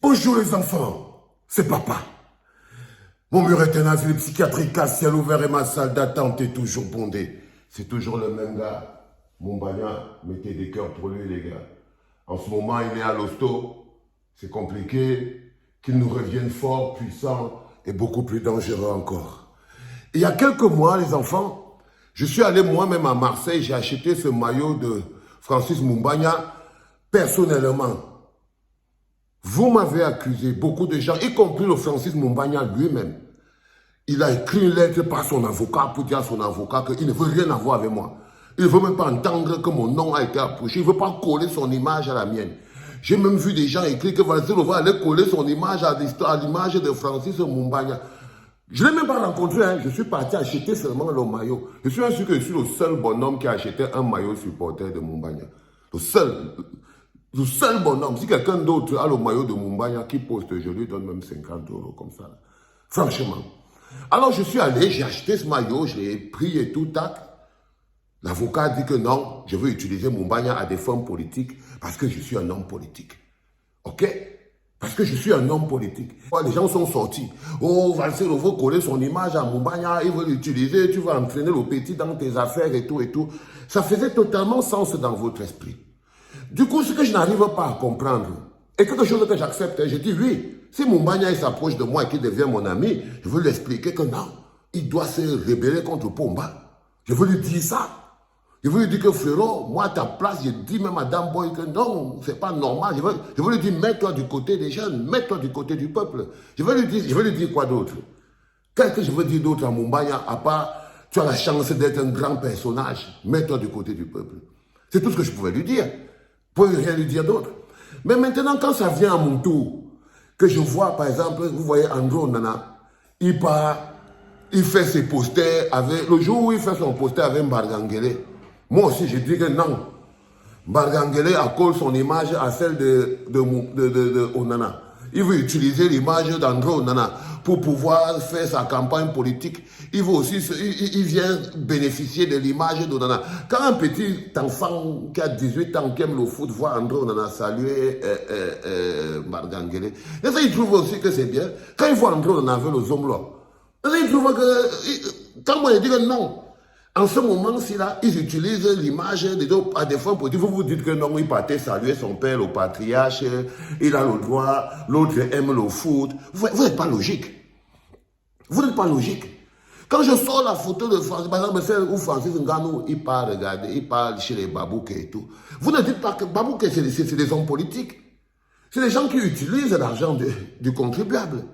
Bonjour les enfants, c'est papa. Mon mur est un asile psychiatrique à ciel ouvert et ma salle d'attente est toujours bondée. C'est toujours le même gars. Mumbanya, mettez des cœurs pour lui les gars. En ce moment, il est à l'hosto. C'est compliqué. Qu'il nous revienne fort, puissant et beaucoup plus dangereux encore. Il y a quelques mois, les enfants, je suis allé moi-même à Marseille. J'ai acheté ce maillot de Francis Mumbanya personnellement. Vous m'avez accusé, beaucoup de gens, y compris le Francis Mumbanya lui-même. Il a écrit une lettre par son avocat pour dire à son avocat qu'il ne veut rien avoir avec moi. Il ne veut même pas entendre que mon nom a été approché. Il ne veut pas coller son image à la mienne. J'ai même vu des gens écrire que Valsero va aller coller son image à l'image de Francis Mumbanya. Je ne l'ai même pas rencontré, hein. Je suis parti acheter seulement le maillot. Je suis sûr que je suis le seul bonhomme qui a acheté un maillot supporter de Mumbanya. Le seul bonhomme. Si quelqu'un d'autre a le maillot de Mumbanya qui poste, je lui donne même 50 € comme ça. Là. Franchement. Alors je suis allé, j'ai acheté ce maillot, je l'ai pris et tout, tac. L'avocat a dit que non, je veux utiliser Mumbanya à des fins politiques parce que je suis un homme politique. Ok? Parce que je suis un homme politique. Les gens sont sortis. Oh, Valsero veut coller son image à Mumbanya, il veut l'utiliser, tu vas entraîner le petit dans tes affaires et tout et tout. Ça faisait totalement sens dans votre esprit. Du coup, ce que je n'arrive pas à comprendre, et quelque chose que j'accepte, je dis oui, si Mumbanya s'approche de moi et qu'il devient mon ami, je veux lui expliquer que non, il doit se rebeller contre Pomba. Je veux lui dire ça. Je veux lui dire que frérot, moi à ta place, je dis même à Dan Boy que non, c'est pas normal. Je veux lui dire, mets-toi du côté des jeunes, mets-toi du côté du peuple. Je veux lui dire quoi d'autre? Qu'est-ce que je veux dire d'autre à Mumbanya, à part, tu as la chance d'être un grand personnage, mets-toi du côté du peuple. C'est tout ce que je pouvais lui dire. Je ne pouvais rien lui dire d'autre. Mais maintenant, quand ça vient à mon tour, que je vois, par exemple, vous voyez Andro Nana, il part, il fait ses posters avec, le jour où il fait son poster avec Mbargangele, moi aussi, je dis que non. Mbargangele accole son image à celle de Onana. Il veut utiliser l'image d'Andro Onana pour pouvoir faire sa campagne politique. Il veut aussi, il vient bénéficier de l'image d'Onana. Quand un petit enfant qui a 18 ans, qui aime le foot, voit Andro Onana saluer Mbargangele, et ça, il trouve aussi que c'est bien. Quand il voit Andro Onana avec le Zomlo, il trouve que, quand moi je dis que non, en ce moment-ci, là, ils utilisent l'image à des fins politiques. Vous vous dites que non, il partait saluer son père, le patriarche, il a le droit, l'autre aime le foot. Vous n'êtes pas logique. Vous n'êtes pas logique. Quand je sors la photo de Francis, par exemple, celle où Francis Ngannou, il part regarder, il part chez les Babouke et tout. Vous ne dites pas que Babouke, c'est des hommes politiques. C'est des gens qui utilisent l'argent du contribuable.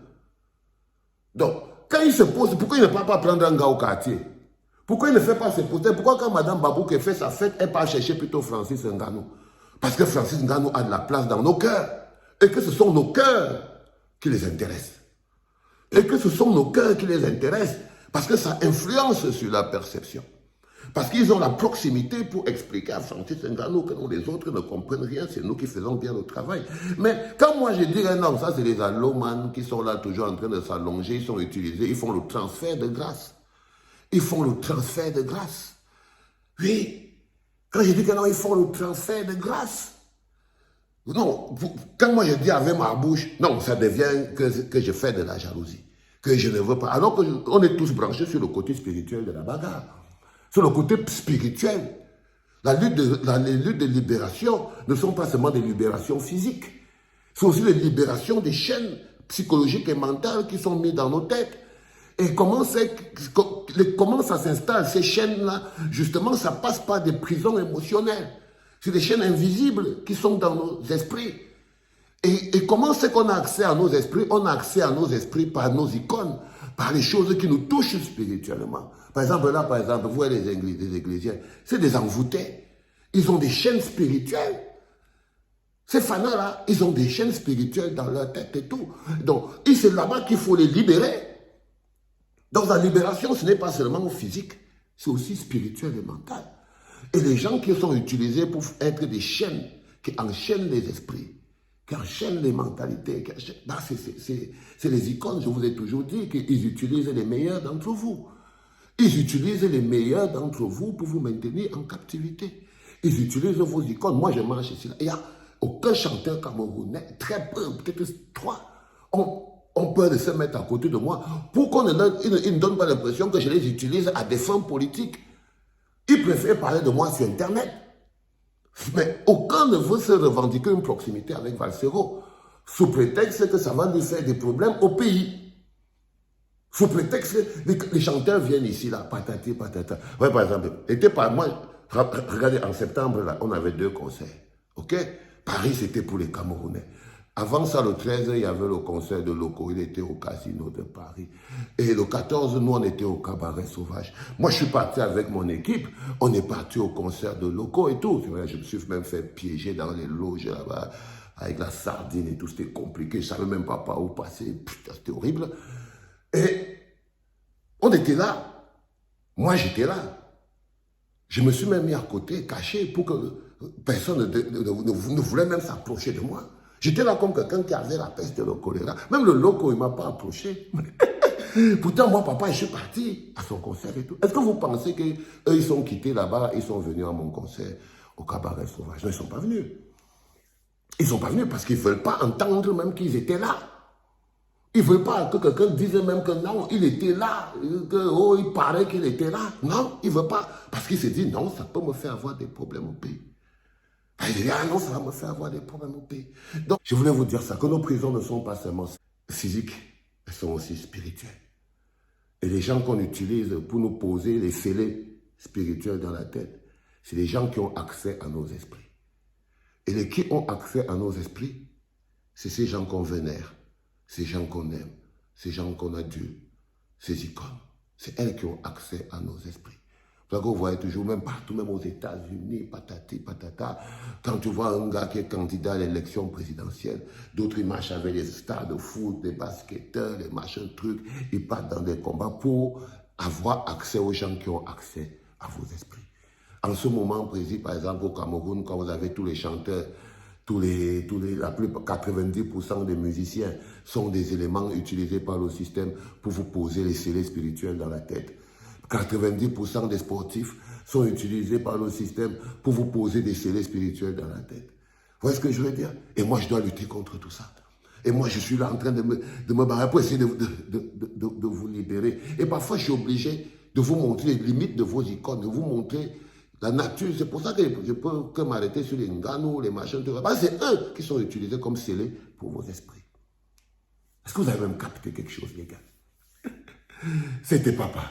Donc, quand il se pose, pourquoi il ne peut pas prendre un gars au quartier? Pourquoi il ne fait pas ses posters? Pourquoi quand Mme Babouke fait sa fête, elle part chercher plutôt Francis Ngannou? Parce que Francis Ngannou a de la place dans nos cœurs. Et que ce sont nos cœurs qui les intéressent. Et que ce sont nos cœurs qui les intéressent. Parce que ça influence sur la perception. Parce qu'ils ont la proximité pour expliquer à Francis Ngannou que nous, les autres, ne comprennent rien. C'est nous qui faisons bien le travail. Mais quand moi je dirais non, ça c'est les allomans qui sont là toujours en train de s'allonger, ils sont utilisés, ils font le transfert de grâce. Ils font le transfert de grâce. Oui. Quand je dis que non, ils font le transfert de grâce. Non, quand moi je dis avec ma bouche, non, ça devient que je fais de la jalousie. Que je ne veux pas. Alors qu'on est tous branchés sur le côté spirituel de la bagarre. Sur le côté spirituel. Les luttes de libération ne sont pas seulement des libérations physiques. C'est aussi les libérations des chaînes psychologiques et mentales qui sont mises dans nos têtes. Et comment ça s'installe, ces chaînes-là? Justement, ça passe par des prisons émotionnelles. C'est des chaînes invisibles qui sont dans nos esprits. Et comment c'est qu'on a accès à nos esprits? On a accès à nos esprits par nos icônes, par les choses qui nous touchent spirituellement. Par exemple, là, vous voyez les Ecclésiens, c'est des envoûtés. Ils ont des chaînes spirituelles. Ces fanas-là, ils ont des chaînes spirituelles dans leur tête et tout. Donc, c'est là-bas qu'il faut les libérer. Donc la libération, ce n'est pas seulement physique, c'est aussi spirituel et mental. Et les gens qui sont utilisés pour être des chaînes, qui enchaînent les esprits, qui enchaînent les mentalités, c'est les icônes, je vous ai toujours dit, qu'ils utilisent les meilleurs d'entre vous. Ils utilisent les meilleurs d'entre vous pour vous maintenir en captivité. Ils utilisent vos icônes. Moi, je marche ici. Il y a aucun chanteur camerounais, très peu, peut-être 3, ont peur de se mettre à côté de moi pour qu'on ne donne pas l'impression que je les utilise à des fins politiques. Ils préfèrent parler de moi sur Internet. Mais aucun ne veut se revendiquer une proximité avec Valsero, sous prétexte que ça va lui faire des problèmes au pays. Sous prétexte que les chanteurs viennent ici, là, patati, patata. Ouais, par exemple, moi, regardez, en septembre, là, on avait 2 concerts. OK? Paris, c'était pour les Camerounais. Avant ça, le 13, il y avait le concert de Loco, il était au Casino de Paris. Et le 14, nous, on était au Cabaret Sauvage. Moi, je suis parti avec mon équipe, on est parti au concert de Loco et tout. Je me suis même fait piéger dans les loges là-bas, avec la sardine et tout, c'était compliqué, je ne savais même pas par où passer, putain, c'était horrible. Et on était là, moi j'étais là. Je me suis même mis à côté, caché, pour que personne ne voulait même s'approcher de moi. J'étais là comme quelqu'un qui avait la peste et le choléra. Même le loco, il ne m'a pas approché. Pourtant, moi, papa, je suis parti à son concert et tout. Est-ce que vous pensez qu'eux, ils sont quittés là-bas, ils sont venus à mon concert au Cabaret Sauvage? Non, ils ne sont pas venus. Ils ne sont pas venus parce qu'ils ne veulent pas entendre même qu'ils étaient là. Ils ne veulent pas que quelqu'un dise même que non, il était là, que oh, il paraît qu'il était là. Non, il ne veut pas. Parce qu'il se dit non, ça peut me faire avoir des problèmes au pays. Il dit, ah non, ça va me faire avoir des problèmes au pays. Donc, je voulais vous dire ça, que nos prisons ne sont pas seulement physiques, elles sont aussi spirituelles. Et les gens qu'on utilise pour nous poser les scellés spirituels dans la tête, c'est les gens qui ont accès à nos esprits. Et les qui ont accès à nos esprits, c'est ces gens qu'on vénère, ces gens qu'on aime, ces gens qu'on adule, ces icônes. C'est elles qui ont accès à nos esprits. Donc vous voyez toujours, même partout, même aux États-Unis, patati, patata, quand tu vois un gars qui est candidat à l'élection présidentielle, d'autres ils marchent avec des stars de foot, des basketteurs, des machins trucs, ils partent dans des combats pour avoir accès aux gens qui ont accès à vos esprits. En ce moment précis, par exemple, au Cameroun, quand vous avez tous les chanteurs, la plupart, 90% des musiciens sont des éléments utilisés par le système pour vous poser les scellés spirituels dans la tête. 90% des sportifs sont utilisés par le système pour vous poser des scellés spirituels dans la tête. Vous voyez ce que je veux dire? Et moi, je dois lutter contre tout ça. Et moi, je suis là en train de me barrer pour essayer de vous libérer. Et parfois, je suis obligé de vous montrer les limites de vos icônes, de vous montrer la nature. C'est pour ça que je peux que m'arrêter sur les nganou, les machins. C'est eux qui sont utilisés comme scellés pour vos esprits. Est-ce que vous avez même capté quelque chose, les gars? C'était papa.